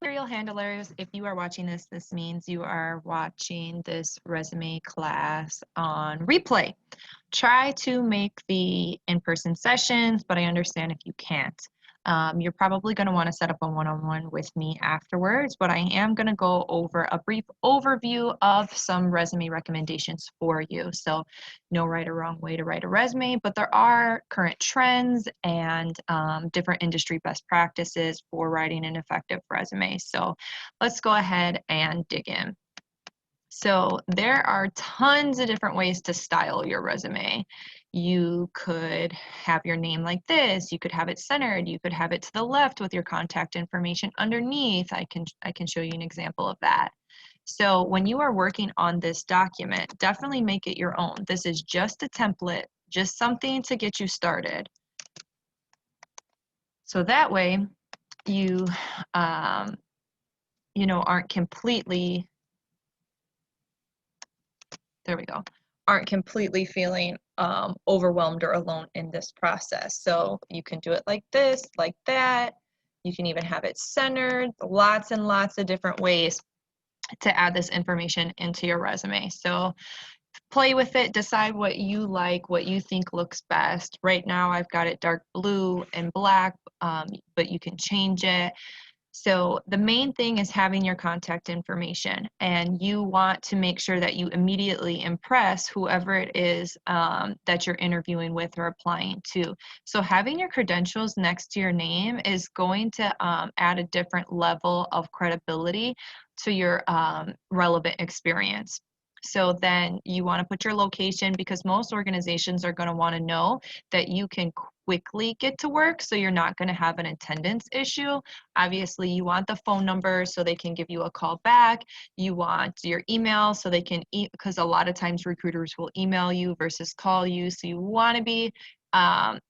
Material handlers, if you are watching this, this means you are watching this resume class on replay. Try to make the in-person sessions, but I understand if you can't. You're probably going to want to set up a one-on-one with me afterwards, but I am going to go over a brief overview of some resume recommendations for you. So no right or wrong way to write a resume, but there are current trends and different industry best practices for writing an effective resume. So let's go ahead and dig in. So there are tons of different ways to style your resume. You could have your name like this. You could have it centered. You could have it to the left with your contact information underneath. I can show you an example of that. So when you are working on this document, definitely make it your own. This is just a template, just something to get you started. So that way you, aren't completely, there we go, aren't completely feeling overwhelmed or alone in this process. So you can do it like this, like that. You can even have it centered, lots and lots of different ways to add this information into your resume. So play with it, decide what you like, what you think looks best. Right now I've got it dark blue and black, but you can change it. So the main thing is having your contact information, and you want to make sure that you immediately impress whoever it is that you're interviewing with or applying to. So having your credentials next to your name is going to add a different level of credibility to your relevant experience. So then you want to put your location, because most organizations are going to want to know that you can quickly get to work, so you're not going to have an attendance issue. Obviously, you want the phone number so they can give you a call back. You want your email so they can, because a lot of times recruiters will email you versus call you. So you want to be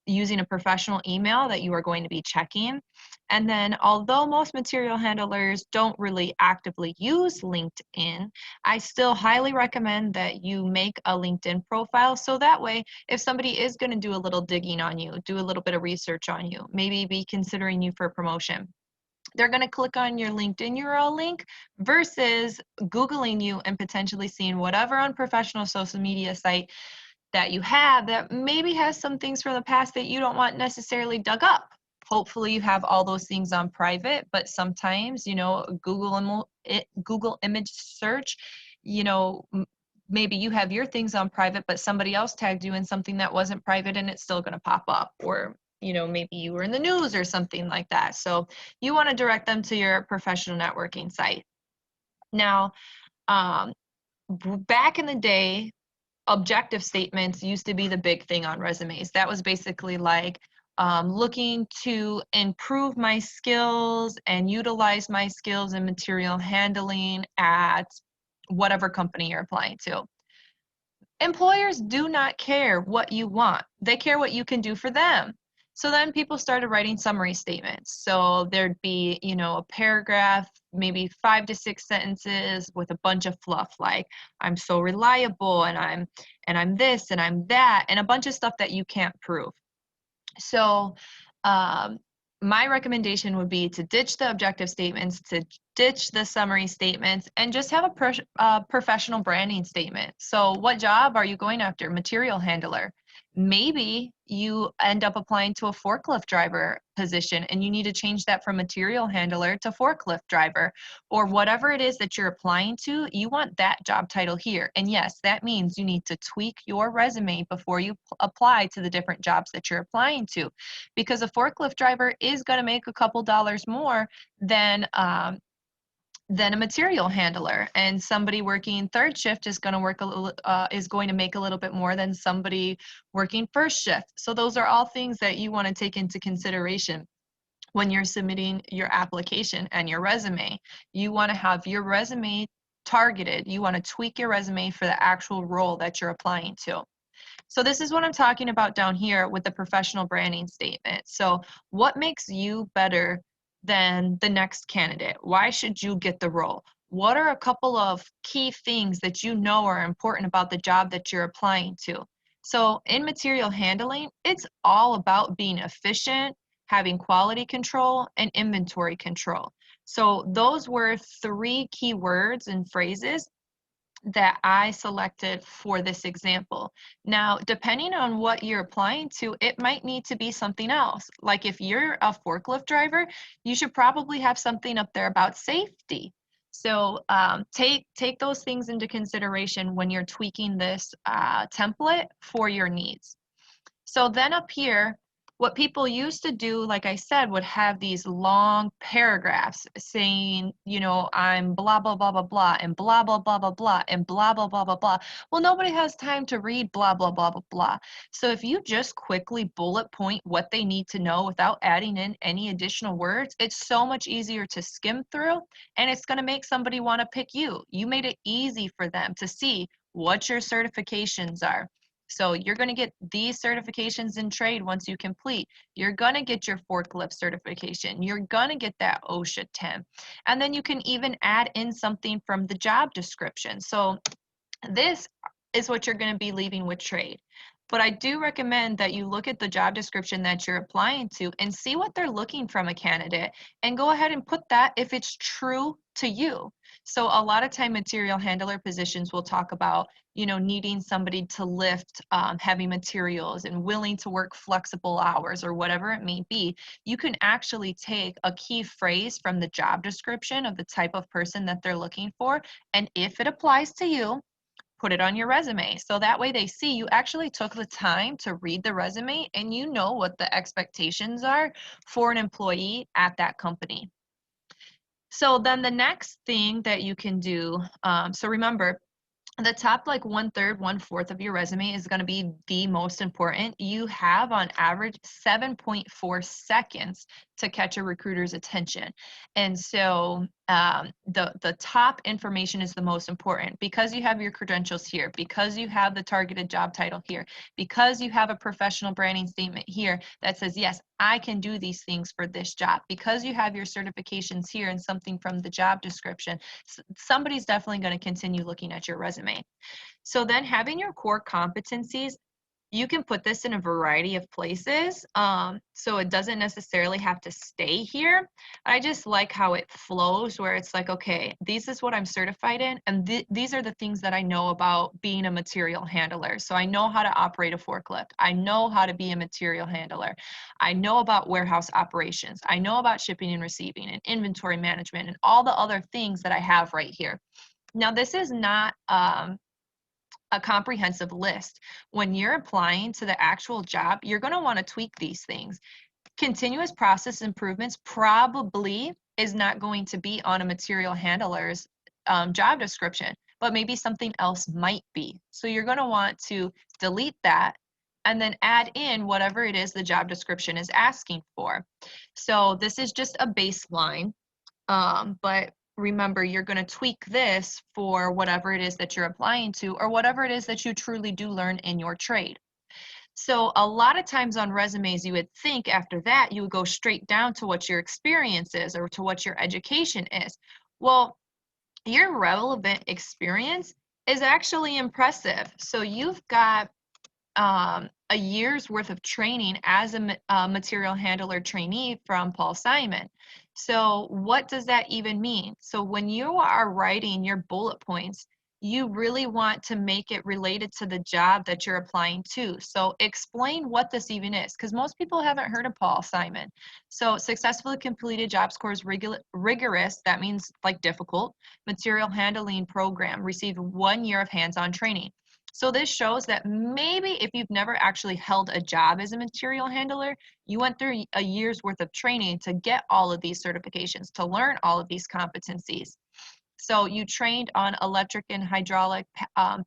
using a professional email that you are going to be checking. And then, although most material handlers don't really actively use LinkedIn, I still highly recommend that you make a LinkedIn profile, so that way, if somebody is going to do a little digging on you, do a little bit of research on you, maybe be considering you for a promotion, they're going to click on your LinkedIn URL link versus Googling you and potentially seeing whatever unprofessional social media site that you have that maybe has some things from the past that you don't want necessarily dug up. Hopefully you have all those things on private, but sometimes, Google image search, maybe you have your things on private, but somebody else tagged you in something that wasn't private and it's still going to pop up. Or maybe you were in the news or something like that. So you want to direct them to your professional networking site. Now, back in the day, objective statements used to be the big thing on resumes. That was basically like looking to improve my skills and utilize my skills in material handling at whatever company you're applying to. Employers do not care what you want. They care what you can do for them. So then people started writing summary statements. So there'd be, a paragraph, maybe 5 to 6 sentences with a bunch of fluff, like I'm so reliable and I'm this and I'm that, and a bunch of stuff that you can't prove. So my recommendation would be to ditch the objective statements, to ditch the summary statements, and just have a professional branding statement. So what job are you going after? Material handler. Maybe you end up applying to a forklift driver position and you need to change that from material handler to forklift driver, or whatever it is that you're applying to, you want that job title here. And yes, that means you need to tweak your resume before you apply to the different jobs that you're applying to, because a forklift driver is going to make a couple dollars more than a material handler, and somebody working third shift is going to make a little bit more than somebody working first shift. So those are all things that you want to take into consideration when you're submitting your application and your resume. You want to have your resume targeted. You want to tweak your resume for the actual role that you're applying to. So this is what I'm talking about down here with the professional branding statement. So what makes you better than the next candidate? Why should you get the role? What are a couple of key things that you know are important about the job that you're applying to? So in material handling, it's all about being efficient, having quality control, and inventory control. So those were 3 key words and phrases that I selected for this example. Now, depending on what you're applying to, it might need to be something else. Like if you're a forklift driver, you should probably have something up there about safety. So take those things into consideration when you're tweaking this template for your needs. So then up here, what people used to do, like I said, would have these long paragraphs saying, you know, I'm blah, blah, blah, blah, blah, and blah, blah, blah, blah, blah, and blah, blah, blah, blah, blah. Well, nobody has time to read blah, blah, blah, blah, blah. So if you just quickly bullet point what they need to know without adding in any additional words, it's so much easier to skim through, and it's going to make somebody want to pick you. You made it easy for them to see what your certifications are. So you're going to get these certifications in trade once you complete. You're going to get your forklift certification. You're going to get that OSHA 10. And then you can even add in something from the job description. So this is what you're going to be leaving with trade. But I do recommend that you look at the job description that you're applying to and see what they're looking from a candidate and go ahead and put that if it's true to you. So a lot of time material handler positions will talk about, you know, needing somebody to lift heavy materials and willing to work flexible hours or whatever it may be. You can actually take a key phrase from the job description of the type of person that they're looking for, and if it applies to you, put it on your resume. So that way they see you actually took the time to read the resume and you know what the expectations are for an employee at that company. So then the next thing that you can do, so remember, the top like 1/3, 1/4 of your resume is going to be the most important. You have on average 7.4 seconds to catch a recruiter's attention. And so the top information is the most important because you have your credentials here, because you have the targeted job title here, because you have a professional branding statement here that says, yes, I can do these things for this job, because you have your certifications here and something from the job description. Somebody's definitely going to continue looking at your resume. So then having your core competencies, you can put this in a variety of places. So it doesn't necessarily have to stay here. I just like how it flows where it's like, okay, this is what I'm certified in, and these are the things that I know about being a material handler. So I know how to operate a forklift. I know how to be a material handler. I know about warehouse operations. I know about shipping and receiving and inventory management and all the other things that I have right here. Now, this is not a comprehensive list. When you're applying to the actual job, you're going to want to tweak these things. Continuous process improvements probably is not going to be on a material handler's job description, but maybe something else might be. So you're going to want to delete that and then add in whatever it is the job description is asking for. So this is just a baseline, but remember, you're going to tweak this for whatever it is that you're applying to or whatever it is that you truly do learn in your trade. So a lot of times on resumes, you would think after that, you would go straight down to what your experience is or to what your education is. Well, your relevant experience is actually impressive. So you've got a year's worth of training as a material handler trainee from Paul Simon. So what does that even mean? So when you are writing your bullet points, you really want to make it related to the job that you're applying to. So explain what this even is, because most people haven't heard of Paul Simon. So successfully completed job scores rigorous, that means like difficult, material handling program, received 1 year of hands-on training. So this shows that maybe if you've never actually held a job as a material handler, you went through a year's worth of training to get all of these certifications, to learn all of these competencies. So you trained on electric and hydraulic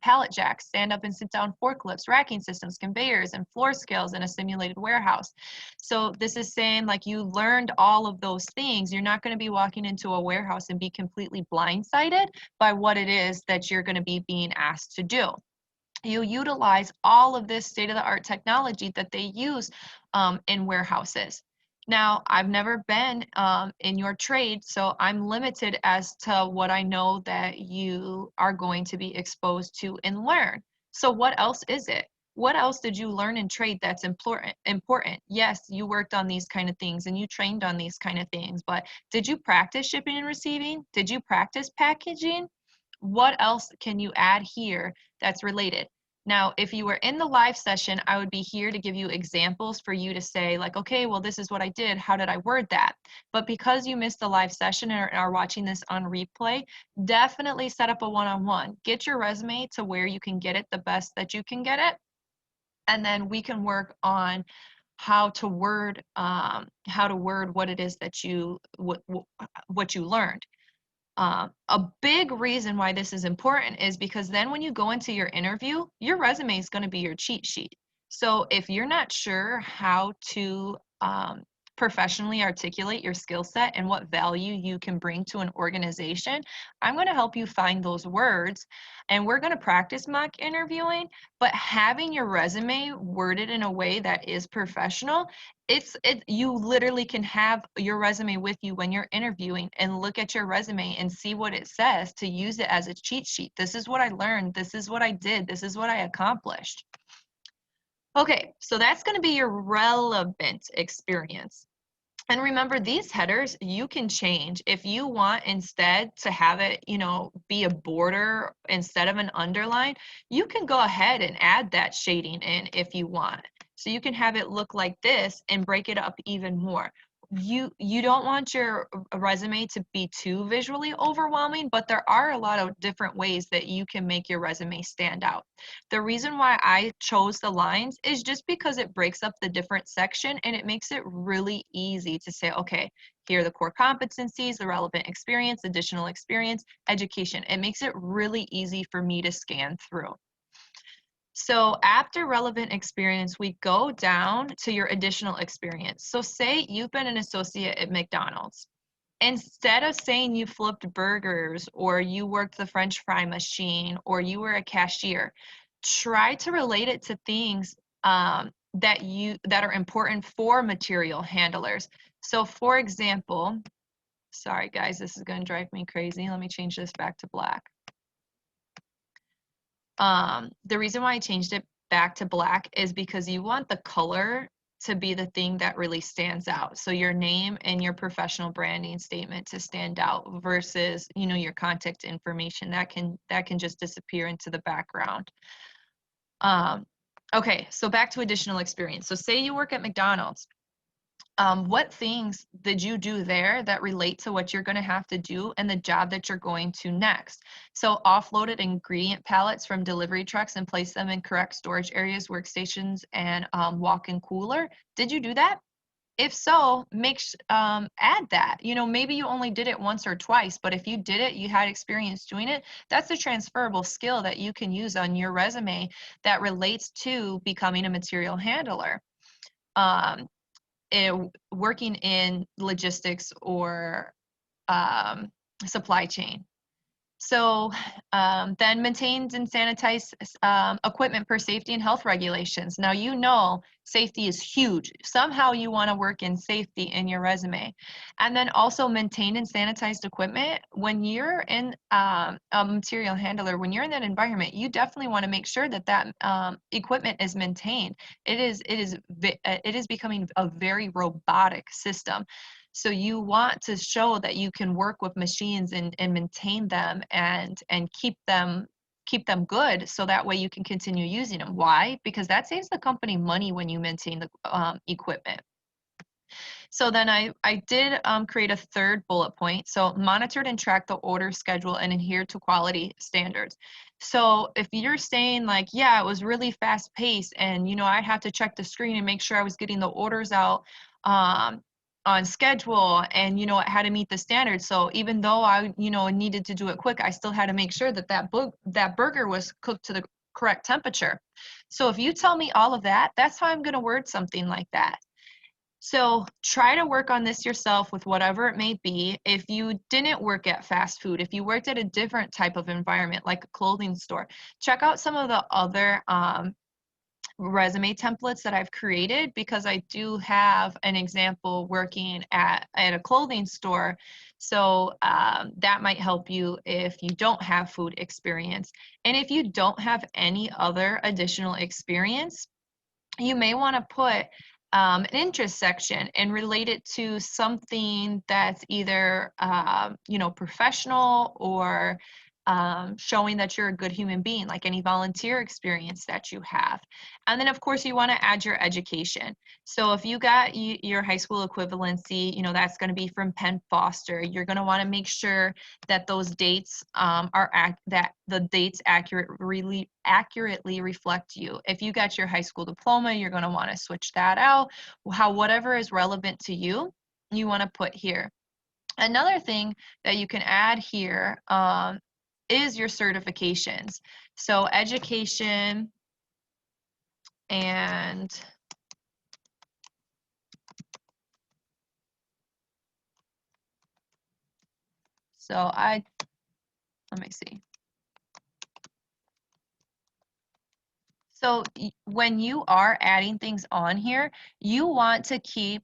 pallet jacks, stand-up and sit-down forklifts, racking systems, conveyors, and floor scales in a simulated warehouse. So this is saying like you learned all of those things. You're not going to be walking into a warehouse and be completely blindsided by what it is that you're going to be being asked to do. You utilize all of this state-of-the-art technology that they use in warehouses. Now, I've never been in your trade, so I'm limited as to what I know that you are going to be exposed to and learn. So what else is it? What else did you learn in trade that's important? Yes, you worked on these kind of things and you trained on these kind of things, but did you practice shipping and receiving? Did you practice packaging? What else can you add here that's related? Now, if you were in the live session, I would be here to give you examples for you to say like, okay, well, this is what I did. How did I word that? But because you missed the live session and are watching this on replay, definitely set up a one-on-one. Get your resume to where you can get it the best that you can get it. And then we can work on how to word what it is that what you learned. A big reason why this is important is because then when you go into your interview, your resume is going to be your cheat sheet. So if you're not sure how to professionally articulate your skill set and what value you can bring to an organization, I'm going to help you find those words, and we're going to practice mock interviewing. But having your resume worded in a way that is professional, you literally can have your resume with you when you're interviewing and look at your resume and see what it says to use it as a cheat sheet. This is what I learned. This is what I did. This is what I accomplished. Okay, so that's going to be your relevant experience. And remember, these headers you can change. If you want instead to have it, be a border instead of an underline, you can go ahead and add that shading in if you want. So you can have it look like this and break it up even more. You don't want your resume to be too visually overwhelming, but there are a lot of different ways that you can make your resume stand out. The reason why I chose the lines is just because it breaks up the different section and it makes it really easy to say, okay, here are the core competencies, the relevant experience, additional experience, education. It makes it really easy for me to scan through. So after relevant experience, we go down to your additional experience. So say you've been an associate at McDonald's. Instead of saying you flipped burgers or you worked the French fry machine or you were a cashier, try to relate it to things that are important for material handlers. So for example, sorry guys, this is going to drive me crazy. Let me change this back to black. The reason why I changed it back to black is because you want the color to be the thing that really stands out. So your name and your professional branding statement to stand out versus, your contact information that can just disappear into the background. Okay, so back to additional experience. So say you work at McDonald's. What things did you do there that relate to what you're going to have to do and the job that you're going to next? So offloaded ingredient pallets from delivery trucks and place them in correct storage areas, workstations, and walk-in cooler. Did you do that? If so, add that. Maybe you only did it once or twice, but if you did it, you had experience doing it, that's a transferable skill that you can use on your resume that relates to becoming a material handler. Working in logistics or supply chain. So then maintains and sanitizes equipment per safety and health regulations. Now, safety is huge. Somehow you want to work in safety in your resume. And then also maintained and sanitized equipment. When you're in a material handler, when you're in that environment, you definitely want to make sure that equipment is maintained. It is becoming a very robotic system. So you want to show that you can work with machines and maintain them and keep them good, so that way you can continue using them. Why? Because that saves the company money when you maintain the equipment. So then I did create a third bullet point. So monitored and tracked the order schedule and adhered to quality standards. So if you're saying like, yeah, it was really fast paced and, I'd have to check the screen and make sure I was getting the orders out on schedule and, it had to meet the standards. So even though I, needed to do it quick, I still had to make sure that burger was cooked to the correct temperature. So if you tell me all of that, that's how I'm going to word something like that. So try to work on this yourself with whatever it may be. If you didn't work at fast food, if you worked at a different type of environment like a clothing store, check out some of the other resume templates that I've created, because I do have an example working at a clothing store. So that might help you if you don't have food experience. And if you don't have any other additional experience, you may want to put an interest section and relate it to something that's either professional, or showing that you're a good human being, like any volunteer experience that you have. And then of course you want to add your education. So if you got your high school equivalency, that's going to be from Penn Foster. You're going to want to make sure that those dates that the dates accurately reflect you. If you got your high school diploma, you're going to want to switch that out. Whatever is relevant to you, you want to put here. Another thing that you can add here is your certifications. So education, and let me see. So when you are adding things on here, you want to keep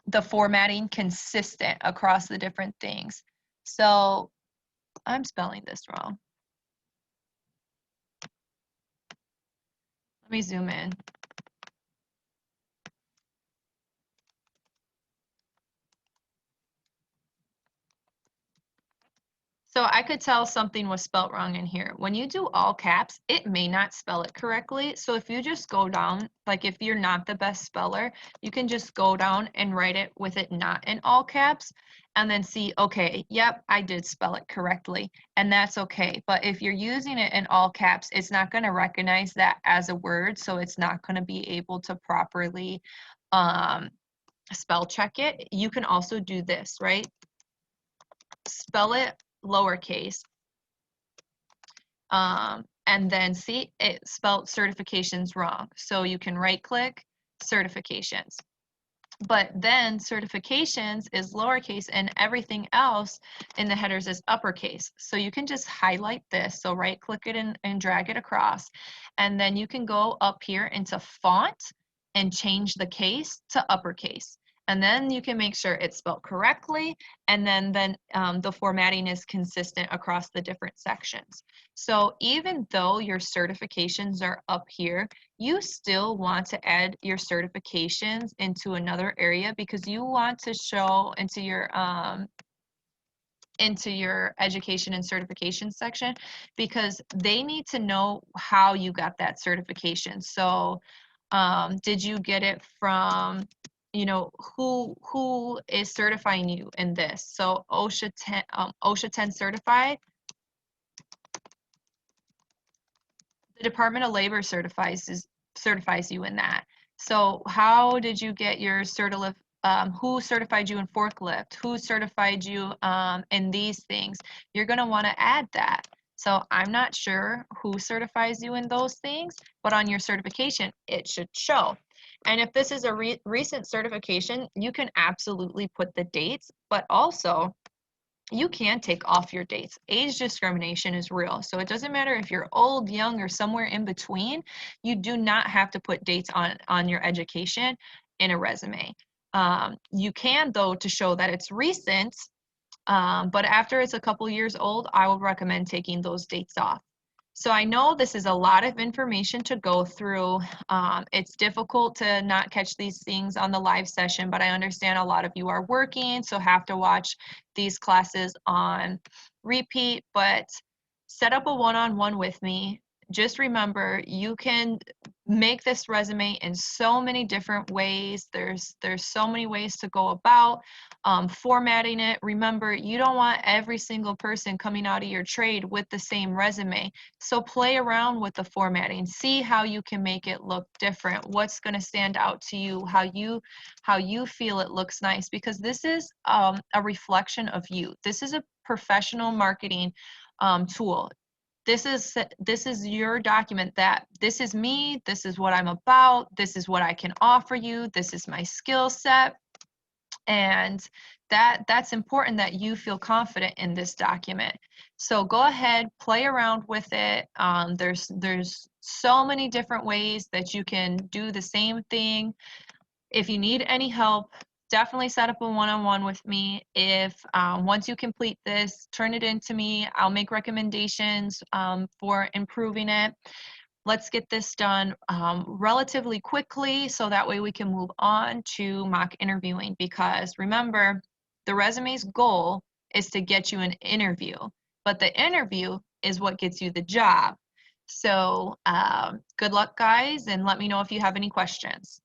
the formatting consistent across the different things. So I'm spelling this wrong. Let me zoom in. So I could tell something was spelt wrong in here. When you do all caps, it may not spell it correctly. So if you just go down, like if you're not the best speller, you can just go down and write it with it not in all caps, and then see, okay, yep, I did spell it correctly, and that's okay. But if you're using it in all caps, it's not going to recognize that as a word, so it's not going to be able to properly spell check it. You can also do this, right? Spell it lowercase, and then see it spelled certifications wrong. So you can right click certifications. But then certifications is lowercase and everything else in the headers is uppercase. So you can just highlight this. So right click it and drag it across. And then you can go up here into font and change the case to uppercase. And then you can make sure it's spelled correctly, and then the formatting is consistent across the different sections. So even though your certifications are up here, you still want to add your certifications into another area, because you want to show into your education and certification section, because they need to know how you got that certification. So did you get it from, who is certifying you in this? So OSHA 10 certified. The Department of Labor certifies you in that. So how did you get your who certified you in forklift? Who certified you in these things? You're going to want to add that. So I'm not sure who certifies you in those things, but on your certification, it should show. And if this is a recent certification, you can absolutely put the dates, but also you can take off your dates. Age discrimination is real. So it doesn't matter if you're old, young, or somewhere in between. You do not have to put dates on your education in a resume. You can, though, to show that it's recent, but after it's a couple years old, I would recommend taking those dates off. So I know this is a lot of information to go through. It's difficult to not catch these things on the live session, but I understand a lot of you are working, so have to watch these classes on repeat. But set up a one-on-one with me. Just remember, you can make this resume in so many different ways. There's so many ways to go about formatting it. Remember, you don't want every single person coming out of your trade with the same resume. So play around with the formatting. See how you can make it look different. What's going to stand out to you? How you feel it looks nice, because this is a reflection of you. This is a professional marketing tool. This is your document that this is me, this is what I'm about, this is what I can offer you, this is my skill set. And that's important that you feel confident in this document. So go ahead, play around with it. There's so many different ways that you can do the same thing. If you need any help, definitely set up a one-on-one with me. If once you complete this, turn it in to me. I'll make recommendations for improving it. Let's get this done relatively quickly so that way we can move on to mock interviewing, because remember, the resume's goal is to get you an interview, but the interview is what gets you the job. So good luck, guys, and let me know if you have any questions.